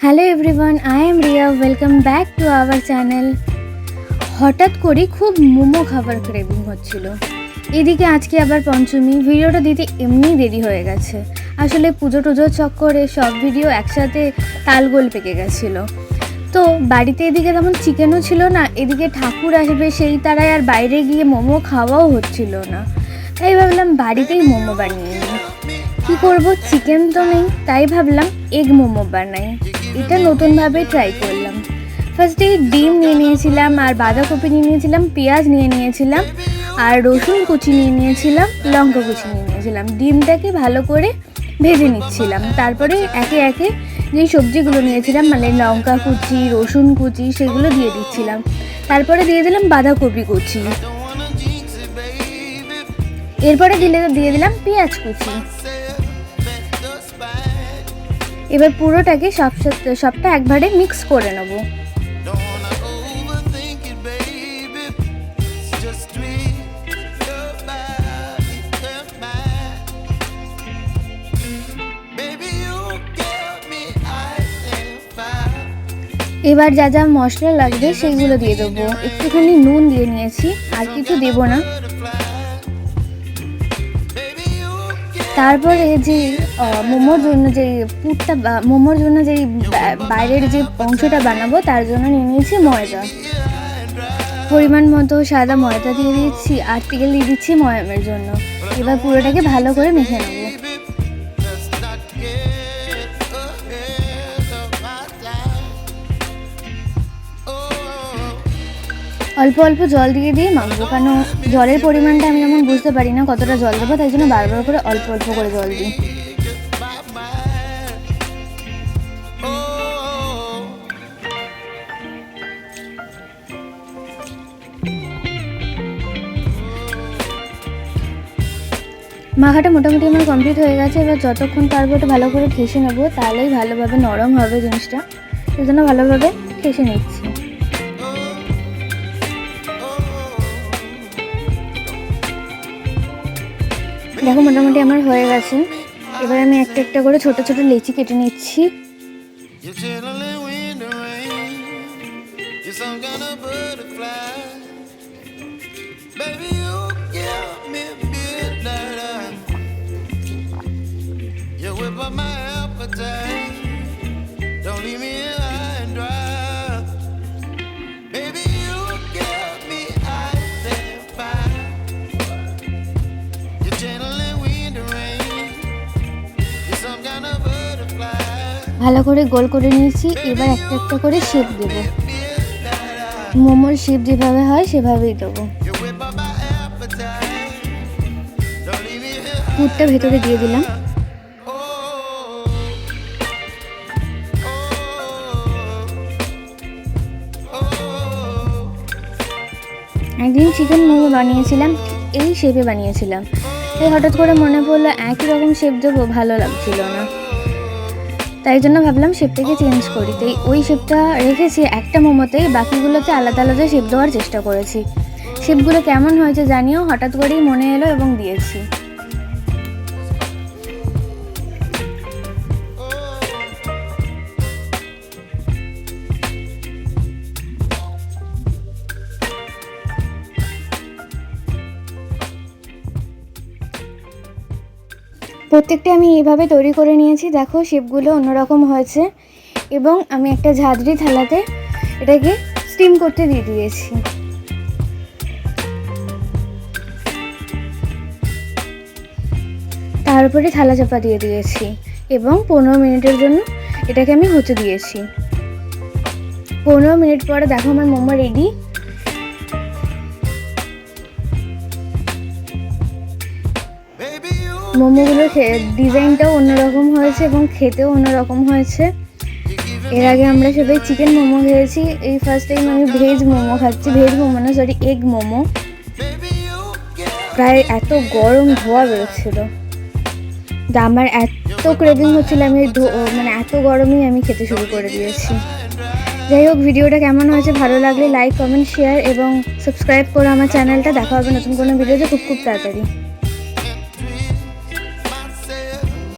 Hello everyone, I am Riya. Welcome back to our channel. হঠাৎ করে খুব মোমো খাবার ক্রেভিং হচ্ছিল। এদিকে আজকে আবার পঞ্চমী, ভিডিওটা দিতে এমনি দেরি হয়ে গেছে। আসলে পুজো টুজোর চক্করে সব ভিডিও একসাথে তালগোল পেকে গেছিলো। তো বাড়িতে এদিকে তেমন চিকেনও ছিল না, এদিকে ঠাকুর আসবে সেই তারায় আর বাইরে গিয়ে মোমো খাওয়াও হচ্ছিল না। তাই ভাবলাম বাড়িতেই মোমো বানিয়ে নিই। কী করবো, চিকেন তো নেই, তাই ভাবলাম এগ মোমো বানাই। এটা নতুনভাবে ট্রাই করলাম। ফার্স্টে ডিম নিয়ে নিয়েছিলাম, আর বাঁধাকপি নিয়ে নিয়েছিলাম, পেঁয়াজ নিয়ে নিয়েছিলাম, আর রসুন কুচি নিয়ে নিয়েছিলাম, লঙ্কা কুচি নিয়ে নিয়েছিলাম। ডিমটাকে ভালো করে ভেজে নিচ্ছিলাম। তারপরে একে একে যেই সবজিগুলো নিয়েছিলাম, মানে লঙ্কা কুচি, রসুন কুচি, সেগুলো দিয়ে দিচ্ছিলাম। তারপরে দিয়ে দিলাম বাঁধাকপি কুচি, এরপরে দিয়ে দিলাম পেঁয়াজ কুচি। এবার পুরোটাকে সবটা একবারে মিক্স করে নেব। এবার যা যা মশলা লাগবে সেইগুলো দিয়ে দেবো। একটুখানি নুন দিয়ে নিয়েছি, আর কিছু দেবো না। তারপরে যে মোমোর জন্য যে পুরটা, মোমোর জন্য যেই বাইরের যে অংশটা বানাবো তার জন্য নিয়ে নিয়েছি ময়দা। পরিমাণ মতো সাদা ময়দা দিয়ে দিচ্ছি, আর তেল দিয়ে দিচ্ছি ময়ামের জন্য। এবার পুরোটাকে ভালো করে মেখে নেব। অল্প অল্প জল দিয়ে মাখবো, কারণ জলের পরিমাণটা আমি যেমন বুঝতে পারি না কতটা জল দেবো, তাই জন্য বারবার করে অল্প অল্প করে জল দিই। মাখাটা মোটামুটি আমার কমপ্লিট হয়ে গেছে। এবার যতক্ষণ পারবো একটু ভালো করে ঠেসে নেবো, তাহলেই ভালোভাবে নরম হবে জিনিসটা। সেই জন্য ভালোভাবে ঠেসে নিচ্ছি। দেখো মোটামুটি আমার হয়ে গেছে। এবার আমি একটা একটা করে ছোট ছোট লেচি কেটে নিচ্ছি। ভালো করে গোল করে নিয়েছি। এবার একটা একটা করে শেপ দেবো। মোমোর শেপ যেভাবে হয় সেভাবেই দেবো। পুরটা ভেতরে দিয়ে দিলাম। একদিন চিকেন মোমো বানিয়েছিলাম, এই শেপে বানিয়েছিলাম। তাই হঠাৎ করে মনে পড়লো একই রকম শেপ দেবো, ভালো লাগছিল না। তাই জন্য ভাবলাম শেপটাকে চেঞ্জ করি। তাই ওই শেপটা রেখেছি একটা মোমোতেই, বাকিগুলোতে আলাদা আলাদা শেপ দেওয়ার চেষ্টা করেছি। শেপগুলো কেমন হয়েছে জানিও, হঠাৎ করেই মনে এলো এবং দিয়েছি। প্রত্যেকটা আমি এইভাবে তৈরি করে নিয়েছি। দেখো শেপগুলো অন্যরকম হয়েছে। এবং আমি একটা ঝাঁঝরি থালাতে এটাকে স্টিম করতে দিয়ে দিয়েছি। তারপরে থালা চাপা দিয়ে দিয়েছি এবং 15 মিনিটের জন্য এটাকে আমি হতে দিয়েছি। 15 মিনিট পরে দেখো আমার মোমো রেডি। মোমোগুলোর ডিজাইনটাও অন্যরকম হয়েছে এবং খেতেও অন্যরকম হয়েছে। এর আগে আমরা সবাই চিকেন মোমো খেয়েছি, এই ফার্স্ট টাইম আমি ভেজ মোমো খাচ্ছি। ভেজ মোমো না, সরি, এগ মোমো। প্রায় এত গরম ধোয়া বেরোচ্ছিল, আমার এত ক্রেভিং হচ্ছিল, আমি মানে এত গরমেই আমি খেতে শুরু করে দিয়েছি। যাই হোক, ভিডিওটা কেমন হয়েছে, ভালো লাগলে লাইক, কমেন্ট, শেয়ার এবং সাবস্ক্রাইব করো আমার চ্যানেলটা। দেখা হবে নতুন কোনো ভিডিওতে খুব তাড়াতাড়ি।